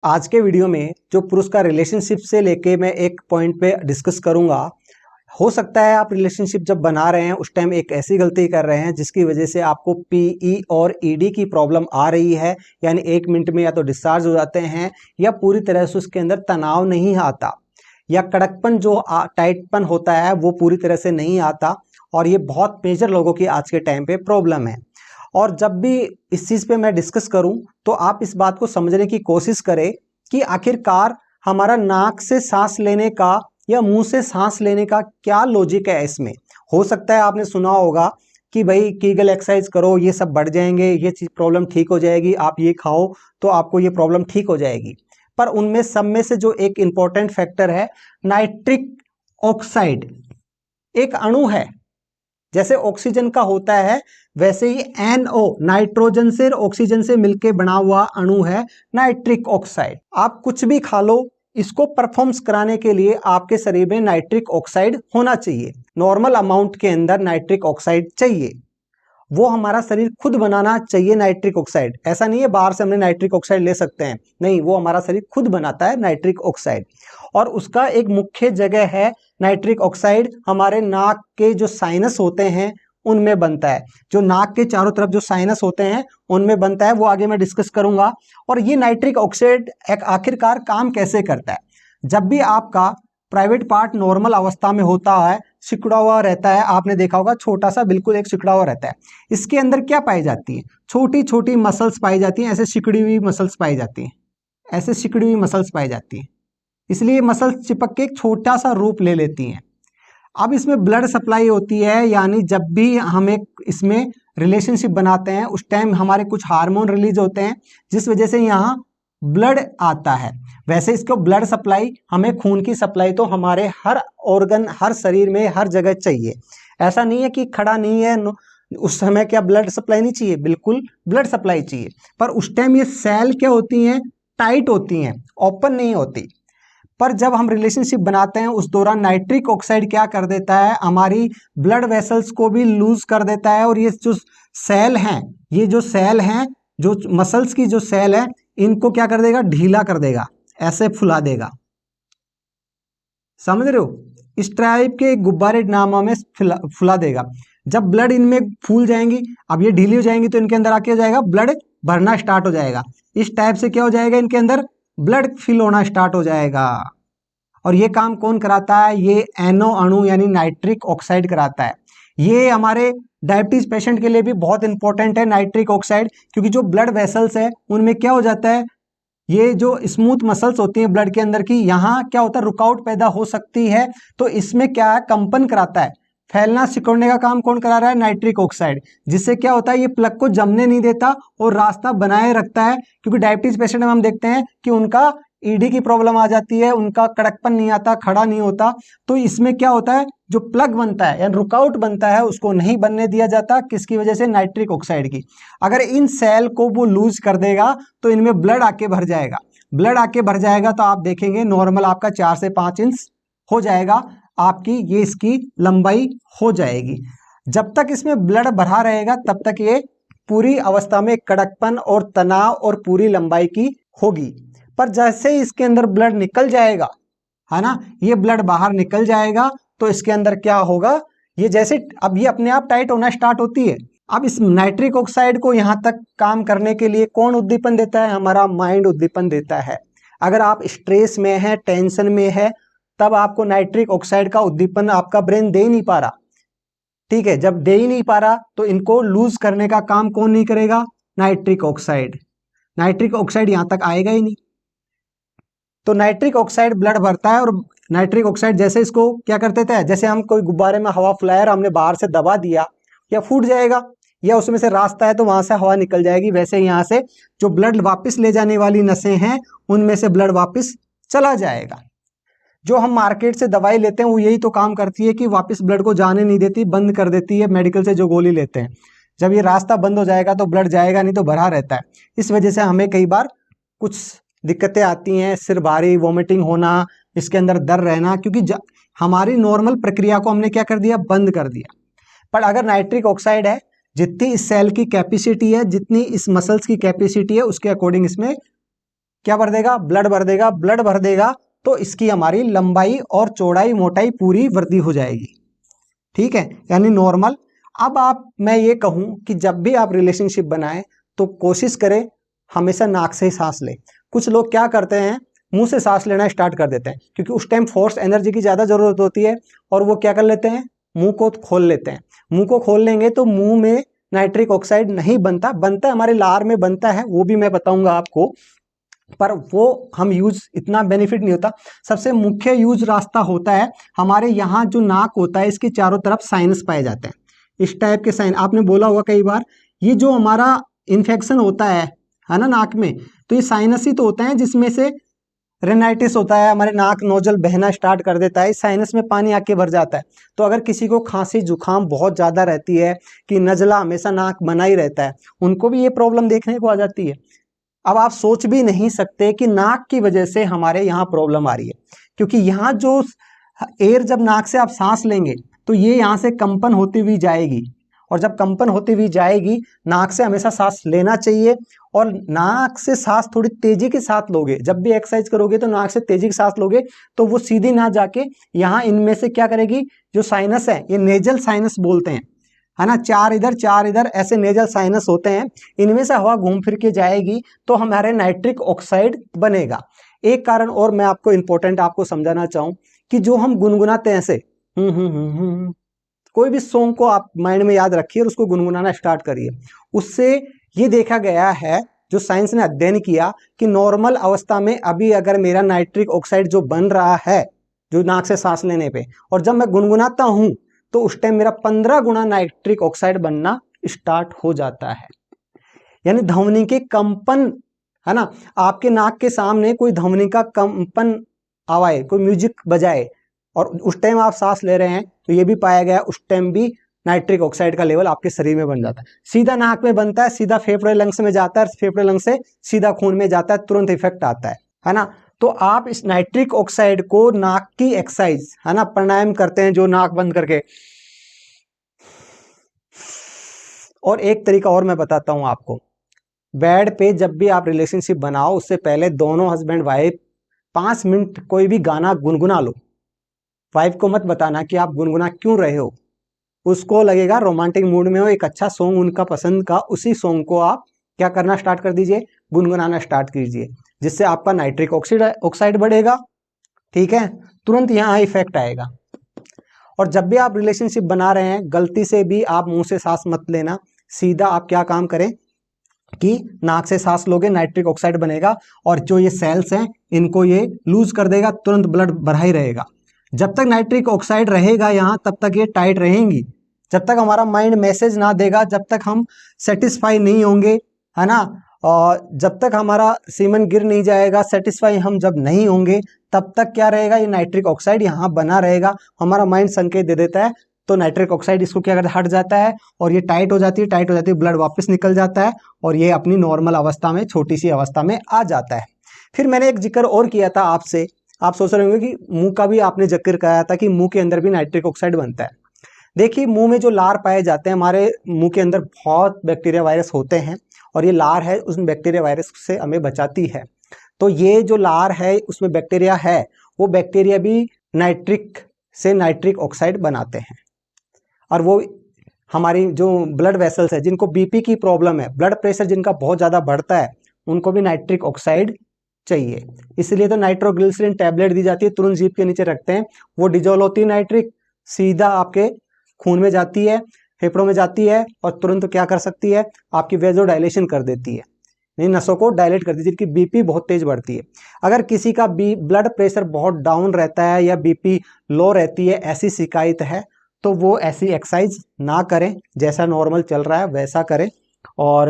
आज के वीडियो में जो पुरुष का रिलेशनशिप से लेके मैं एक पॉइंट पे डिस्कस करूंगा। हो सकता है आप रिलेशनशिप जब बना रहे हैं उस टाइम एक ऐसी गलती कर रहे हैं जिसकी वजह से आपको पीई और ईडी की प्रॉब्लम आ रही है, यानी 1 मिनट में या तो डिस्चार्ज हो जाते हैं या पूरी तरह से उसके अंदर तनाव नहीं आता या कड़कपन जो टाइटपन होता है वो पूरी तरह से नहीं आता। और ये बहुत मेजर लोगों की आज के टाइम पे प्रॉब्लम है। और जब भी इस चीज़ पे मैं डिस्कस करूं तो आप इस बात को समझने की कोशिश करें कि आखिरकार हमारा नाक से सांस लेने का या मुंह से सांस लेने का क्या लॉजिक है इसमें। हो सकता है आपने सुना होगा कि भाई कीगल एक्सरसाइज करो, ये सब बढ़ जाएंगे, ये चीज प्रॉब्लम ठीक हो जाएगी, आप ये खाओ तो आपको ये प्रॉब्लम ठीक हो जाएगी। पर उनमें सब में से जो एक इंपॉर्टेंट फैक्टर है नाइट्रिक ऑक्साइड, एक अणु है। जैसे ऑक्सीजन का होता है वैसे ही NO नाइट्रोजन से ऑक्सीजन से मिलकर बना हुआ अणु है नाइट्रिक ऑक्साइड। आप कुछ भी खा लो, इसको परफॉर्म्स कराने के लिए आपके शरीर में नाइट्रिक ऑक्साइड होना चाहिए। नॉर्मल अमाउंट के अंदर नाइट्रिक ऑक्साइड चाहिए, वो हमारा शरीर खुद बनाना चाहिए नाइट्रिक ऑक्साइड। ऐसा नहीं है बाहर से हमने नाइट्रिक ऑक्साइड ले सकते हैं, नहीं, वो हमारा शरीर खुद बनाता है नाइट्रिक ऑक्साइड। और उसका एक मुख्य जगह है नाइट्रिक ऑक्साइड हमारे नाक के जो साइनस होते हैं उनमें बनता है। जो नाक के चारों तरफ जो साइनस होते हैं उनमें बनता है, वो आगे मैं डिस्कस करूंगा। और ये नाइट्रिक ऑक्साइड एक आखिरकार काम कैसे करता है। जब भी आपका प्राइवेट पार्ट नॉर्मल अवस्था में होता है, सिकुड़ा हुआ रहता है, आपने देखा होगा छोटा सा बिल्कुल एक सिकुड़ा हुआ रहता है, इसके अंदर क्या पाई जाती है, छोटी छोटी मसल्स पाई जाती हैं, ऐसे सिकुड़ी हुई मसल्स पाई जाती हैं, ऐसे सिकुड़ी हुई मसल्स पाई जाती हैं। इसलिए मसल्स चिपक के एक छोटा सा रूप ले लेती हैं। अब इसमें ब्लड सप्लाई होती है, यानी जब भी हम एक इसमें रिलेशनशिप बनाते हैं उस टाइम हमारे कुछ हार्मोन रिलीज होते हैं जिस वजह से यहाँ ब्लड आता है। वैसे इसको ब्लड सप्लाई, हमें खून की सप्लाई तो हमारे हर ऑर्गन, हर शरीर में, हर जगह चाहिए। ऐसा नहीं है कि खड़ा नहीं है उस समय क्या ब्लड सप्लाई नहीं चाहिए, बिल्कुल ब्लड सप्लाई चाहिए। पर उस टाइम ये सेल क्या होती हैं, टाइट होती हैं, ओपन नहीं होती। पर जब हम रिलेशनशिप बनाते हैं उस दौरान नाइट्रिक ऑक्साइड क्या कर देता है, हमारी ब्लड वेसल्स को भी लूज कर देता है। और ये जो सेल हैं, ये जो सेल हैं, जो मसल्स की जो सेल है, इनको क्या कर देगा, ढीला कर देगा, ऐसे फुला देगा। समझ रहे हो, इस टाइप के गुब्बारे नामों में फुला देगा। जब ब्लड इनमें फूल जाएंगी, अब ये ढीली हो जाएंगी तो इनके अंदर आके हो जाएगा, ब्लड भरना स्टार्ट हो जाएगा। इस टाइप से क्या हो जाएगा, इनके अंदर ब्लड फिल होना स्टार्ट हो जाएगा। और ये काम कौन कराता है, ये NO अणु यानी नाइट्रिक ऑक्साइड कराता है। ये हमारे डायबिटीज पेशेंट के लिए भी बहुत इंपॉर्टेंट है नाइट्रिक ऑक्साइड, क्योंकि जो ब्लड वेसल्स है उनमें क्या हो जाता है, ये जो स्मूथ मसल्स होती हैं ब्लड के अंदर की, यहाँ क्या होता है, रुकावट पैदा हो सकती है। तो इसमें क्या है, कंपन कराता है, फैलना सिकुड़ने का काम कौन करा रहा है, नाइट्रिक ऑक्साइड। जिससे क्या होता है, ये प्लग को जमने नहीं देता और रास्ता बनाए रखता है। क्योंकि डायबिटीज पेशेंट में हम देखते हैं कि उनका ईडी की प्रॉब्लम आ जाती है, उनका कड़कपन नहीं आता, खड़ा नहीं होता। तो इसमें क्या होता है, जो प्लग बनता है या रुकावट बनता है उसको नहीं बनने दिया जाता, किसकी वजह से, नाइट्रिक ऑक्साइड की। अगर इन सेल को वो लूज कर देगा तो इनमें ब्लड आके भर जाएगा। ब्लड आके भर जाएगा तो आप देखेंगे नॉर्मल आपका 4 से 5 इंच हो जाएगा, आपकी ये इसकी लंबाई हो जाएगी। जब तक इसमें ब्लड भरा रहेगा तब तक ये पूरी अवस्था में कड़कपन और तनाव और पूरी लंबाई की होगी। पर जैसे ही इसके अंदर ब्लड निकल जाएगा, है ना, ये ब्लड बाहर निकल जाएगा तो इसके अंदर क्या होगा, ये जैसे अब ये अपने आप टाइट होना स्टार्ट होती है। अब इस नाइट्रिक ऑक्साइड को यहाँ तक काम करने के लिए कौन उद्दीपन देता है, हमारा माइंड उद्दीपन देता है। अगर आप स्ट्रेस में है, टेंशन में है, तब आपको नाइट्रिक ऑक्साइड का उद्दीपन आपका ब्रेन दे नहीं पा रहा, ठीक है। जब दे ही नहीं पा रहा तो इनको लूज करने का काम कौन नहीं करेगा, नाइट्रिक ऑक्साइड। नाइट्रिक ऑक्साइड यहाँ तक आएगा ही नहीं। तो नाइट्रिक ऑक्साइड ब्लड भरता है और नाइट्रिक ऑक्साइड जैसे इसको क्या करते थे, जैसे हम कोई गुब्बारे में हवा फुलाया, हमने बाहर से दबा दिया, या फूट जाएगा, या उसमें से रास्ता है तो वहां से हवा निकल जाएगी। वैसे यहाँ से जो ब्लड वापस ले जाने वाली नसें हैं उनमें से ब्लड वापस चला जाएगा। जो हम मार्केट से दवाई लेते हैं वो यही तो काम करती है कि वापस ब्लड को जाने नहीं देती, बंद कर देती है। मेडिकल से जो गोली लेते हैं, जब ये रास्ता बंद हो जाएगा तो ब्लड जाएगा नहीं, तो भरा रहता है। इस वजह से हमें कई बार कुछ दिक्कतें आती हैं, सिर भारी, वॉमिटिंग होना, इसके अंदर दर्द रहना, क्योंकि हमारी नॉर्मल प्रक्रिया को हमने क्या कर दिया, बंद कर दिया। पर अगर नाइट्रिक ऑक्साइड है, जितनी इस सेल की कैपेसिटी है, जितनी इस मसल्स की कैपेसिटी है, उसके अकॉर्डिंग इसमें क्या भर देगा, ब्लड भर देगा। ब्लड भर देगा तो इसकी हमारी लंबाई और चौड़ाई मोटाई पूरी वृद्धि हो जाएगी, ठीक है, यानी नॉर्मल। अब मैं ये कहूं कि जब भी आप रिलेशनशिप बनाएं तो कोशिश करें हमेशा नाक से ही सांस लें। कुछ लोग क्या करते हैं, मुंह से सांस लेना स्टार्ट कर देते हैं, क्योंकि उस टाइम फोर्स एनर्जी की ज़्यादा ज़रूरत होती है, और वो क्या कर लेते हैं, मुंह को खोल लेते हैं। मुंह को खोल लेंगे तो मुंह में नाइट्रिक ऑक्साइड नहीं बनता है हमारे लार में बनता है, वो भी मैं बताऊंगा आपको, पर वो हम यूज इतना बेनिफिट नहीं होता। सबसे मुख्य यूज रास्ता होता है हमारे यहाँ जो नाक होता है, इसके चारों तरफ साइनस पाए जाते हैं, इस टाइप के साइन। आपने बोला होगा कई बार, ये जो हमारा इन्फेक्शन होता है ना नाक में, तो ये साइनस ही तो होता है जिसमें से रेनाइटिस होता है, हमारे नाक नोजल बहना स्टार्ट कर देता है, इस साइनस में पानी आके भर जाता है। तो अगर किसी को खांसी जुकाम बहुत ज़्यादा रहती है कि नज़ला हमेशा नाक बना ही रहता है, उनको भी ये प्रॉब्लम देखने को आ जाती है। अब आप सोच भी नहीं सकते कि नाक की वजह से हमारे यहाँ प्रॉब्लम आ रही है, क्योंकि यहाँ जो एयर जब नाक से आप सांस लेंगे तो ये यहाँ से कंपन होती हुई जाएगी, और जब कंपन होती हुई जाएगी, नाक से हमेशा सांस लेना चाहिए, और नाक से सांस थोड़ी तेजी के साथ लोगे। जब भी एक्सरसाइज करोगे तो नाक से तेजी के साथ लोगे, तो वो सीधी ना जाके यहाँ इनमें से क्या करेगी, जो साइनस है, ये नेजल साइनस बोलते हैं, है ना, चार इधर ऐसे नेजल साइनस होते हैं, इनमें से हवा घूम फिर के जाएगी तो हमारे नाइट्रिक ऑक्साइड बनेगा। एक कारण और मैं आपको इंपॉर्टेंट आपको समझाना चाहूँ कि जो हम गुनगुनाते हैं ऐसे, कोई भी सॉन्ग को आप माइंड में याद रखिए और उसको गुनगुनाना स्टार्ट करिए, उससे ये देखा गया है, जो साइंस ने अध्ययन किया, कि नॉर्मल अवस्था में अभी अगर मेरा नाइट्रिक ऑक्साइड जो बन रहा है जो नाक से सांस लेने पे, और जब मैं गुनगुनाता हूं तो उस टाइम मेरा 15 गुना नाइट्रिक ऑक्साइड बनना स्टार्ट हो जाता है। यानी ध्वनि के कंपन, है ना, आपके नाक के सामने कोई ध्वनि का कंपन आवाए, कोई म्यूजिक बजाए, और उस टाइम आप सांस ले रहे हैं, तो ये भी पाया गया उस टाइम भी नाइट्रिक ऑक्साइड का लेवल आपके शरीर में बन जाता है। सीधा नाक में बनता है, सीधा फेफड़े लंग्स में जाता है, फेफड़े लंग्स से सीधा खून में जाता है, तुरंत इफेक्ट आता है ना। तो आप इस नाइट्रिक ऑक्साइड को नाक की एक्सरसाइज, है ना, प्राणायाम करते हैं जो नाक बंद करके, और एक तरीका और मैं बताता हूं आपको, बेड पे जब भी आप रिलेशनशिप बनाओ उससे पहले दोनों हस्बैंड वाइफ 5 मिनट कोई भी गाना गुनगुना लो। वाइफ को मत बताना कि आप गुनगुना क्यों रहे हो, उसको लगेगा रोमांटिक मूड में हो, एक अच्छा सॉन्ग उनका पसंद का, उसी सॉन्ग को आप क्या करना स्टार्ट कर दीजिए, गुनगुनाना स्टार्ट कीजिए, जिससे आपका नाइट्रिक ऑक्साइड बढ़ेगा, ठीक है, तुरंत यहाँ इफेक्ट आएगा। और जब भी आप रिलेशनशिप बना रहे हैं, गलती से भी आप मुंह से सांस मत लेना, सीधा आप क्या काम करें कि नाक से सांस लोगे, नाइट्रिक ऑक्साइड बनेगा, और जो ये सेल्स हैं इनको ये लूज कर देगा, तुरंत ब्लड बढ़ा ही रहेगा। जब तक नाइट्रिक ऑक्साइड रहेगा यहाँ, तब तक ये टाइट रहेंगी। जब तक हमारा माइंड मैसेज ना देगा, जब तक हम सेटिस्फाई नहीं होंगे, है ना, और जब तक हमारा सीमन गिर नहीं जाएगा, सेटिस्फाई हम जब नहीं होंगे, तब तक क्या रहेगा, ये नाइट्रिक ऑक्साइड यहाँ बना रहेगा। हमारा माइंड संकेत दे देता है, तो नाइट्रिक ऑक्साइड इसको क्या करता है, हट जाता है, और ये टाइट हो जाती है, ब्लड वापस निकल जाता है, और ये अपनी नॉर्मल अवस्था में, छोटी सी अवस्था में आ जाता है। फिर मैंने एक जिक्र और किया था आपसे, आप सोच रहे होंगे कि मुंह का भी आपने जिक्र कराया था कि मुंह के अंदर भी नाइट्रिक ऑक्साइड बनता है। देखिए, मुंह में जो लार पाए जाते हैं, हमारे मुंह के अंदर बहुत बैक्टीरिया वायरस होते हैं, और ये लार है उस बैक्टीरिया वायरस से हमें बचाती है। तो ये जो लार है उसमें बैक्टीरिया है, वो बैक्टीरिया भी नाइट्रिक ऑक्साइड बनाते हैं, और वो हमारी जो ब्लड वेसल्स है, जिनको बीपी की प्रॉब्लम है, ब्लड प्रेशर जिनका बहुत ज़्यादा बढ़ता है, उनको भी नाइट्रिक ऑक्साइड चाहिए। इसलिए तो नाइट्रोग्लिसरीन टैबलेट दी जाती है, तुरंत जीभ के नीचे रखते हैं, वो डिजोल्व होती है नाइट्रिक, सीधा आपके खून में जाती है, फेफड़ों में जाती है, और तुरंत क्या कर सकती है, आपकी वेजोडाइलेशन कर देती है, नहीं, नसों को डायलेट कर देती है, जिनकी बीपी बहुत तेज बढ़ती है। अगर किसी का ब्लड प्रेशर बहुत डाउन रहता है या बीपी लो रहती है, ऐसी शिकायत है, तो वो ऐसी एक्सरसाइज ना करें, जैसा नॉर्मल चल रहा है वैसा करें। और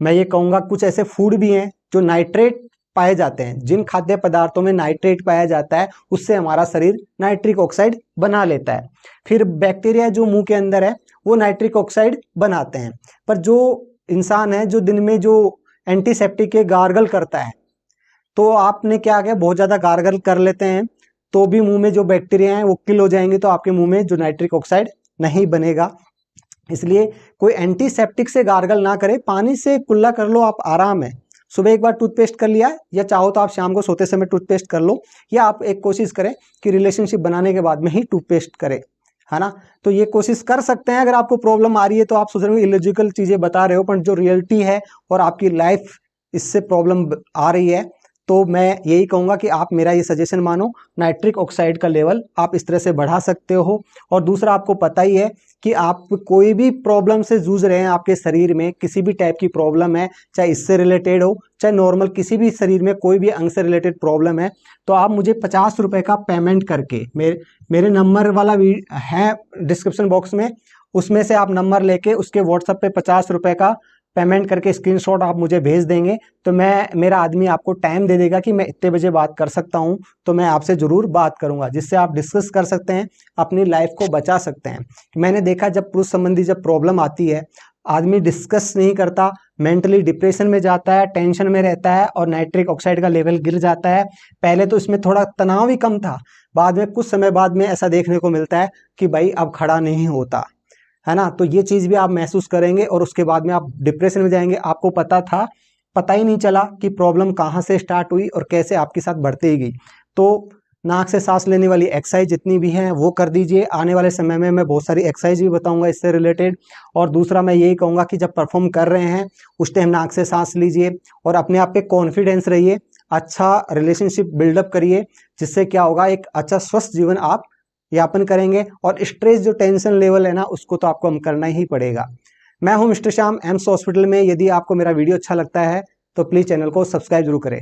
मैं ये कहूँगा, कुछ ऐसे फूड भी हैं जो नाइट्रेट पाए जाते हैं, जिन खाद्य पदार्थों में नाइट्रेट पाया जाता है, उससे हमारा शरीर नाइट्रिक ऑक्साइड बना लेता है। फिर बैक्टीरिया जो मुंह के अंदर है वो नाइट्रिक ऑक्साइड बनाते हैं। पर जो इंसान है जो दिन में जो एंटीसेप्टिक के गार्गल करता है, तो आपने क्या किया, बहुत ज़्यादा गार्गल कर लेते हैं, तो भी मुंह में जो बैक्टीरिया हैं वो किल हो जाएंगे, तो आपके मुंह में जो नाइट्रिक ऑक्साइड नहीं बनेगा। इसलिए कोई एंटीसेप्टिक से गार्गल ना करे, पानी से कुल्ला कर लो आप, आराम है, सुबह एक बार टूथपेस्ट कर लिया, या चाहो तो आप शाम को सोते समय टूथपेस्ट कर लो, या आप एक कोशिश करें कि रिलेशनशिप बनाने के बाद में ही टूथपेस्ट करें, है ना। तो ये कोशिश कर सकते हैं। अगर आपको प्रॉब्लम आ रही है तो आप सोच रहे हो इलॉजिकल चीजें बता रहे हो, पर जो रियलिटी है और आपकी लाइफ इससे प्रॉब्लम आ रही है, तो मैं यही कहूंगा कि आप मेरा ये सजेशन मानो, नाइट्रिक ऑक्साइड का लेवल आप इस तरह से बढ़ा सकते हो। और दूसरा, आपको पता ही है कि आप कोई भी प्रॉब्लम से जूझ रहे हैं, आपके शरीर में किसी भी टाइप की प्रॉब्लम है, चाहे इससे रिलेटेड हो चाहे नॉर्मल किसी भी शरीर में कोई भी अंग से रिलेटेड प्रॉब्लम है, तो आप मुझे 50 रुपए का पेमेंट करके, मेरे नंबर वाला है डिस्क्रिप्शन बॉक्स में, उसमें से आप नंबर लेके उसके व्हाट्सएप पे 50 रुपए का पेमेंट करके स्क्रीनशॉट आप मुझे भेज देंगे, तो मेरा आदमी आपको टाइम दे देगा कि मैं इतने बजे बात कर सकता हूं, तो मैं आपसे जरूर बात करूंगा, जिससे आप डिस्कस कर सकते हैं, अपनी लाइफ को बचा सकते हैं। मैंने देखा जब पुरुष संबंधी जब प्रॉब्लम आती है, आदमी डिस्कस नहीं करता, मेंटली डिप्रेशन में जाता है, टेंशन में रहता है और नाइट्रिक ऑक्साइड का लेवल गिर जाता है। पहले तो इसमें थोड़ा तनाव ही कम था, बाद में कुछ समय बाद में ऐसा देखने को मिलता है कि भाई अब खड़ा नहीं होता, है ना। तो ये चीज भी आप महसूस करेंगे और उसके बाद में आप डिप्रेशन में जाएंगे। आपको पता ही नहीं चला कि प्रॉब्लम कहाँ से स्टार्ट हुई और कैसे आपके साथ बढ़ती ही गई। तो नाक से सांस लेने वाली एक्सरसाइज जितनी भी हैं वो कर दीजिए। आने वाले समय में मैं बहुत सारी एक्सरसाइज भी बताऊंगा इससे रिलेटेड। और दूसरा, मैं यही कहूंगा कि जब परफॉर्म कर रहे हैं उस टाइम नाक से सांस लीजिए और अपने आप पे कॉन्फिडेंस रहिए, अच्छा रिलेशनशिप बिल्डअप करिए, जिससे क्या होगा, एक अच्छा स्वस्थ जीवन आप यापन करेंगे। और स्ट्रेस जो टेंशन लेवल है ना, उसको तो आपको कम करना ही पड़ेगा। मैं हूं मिस्टर श्याम, एम्स हॉस्पिटल में। यदि आपको मेरा वीडियो अच्छा लगता है तो प्लीज चैनल को सब्सक्राइब जरूर करें।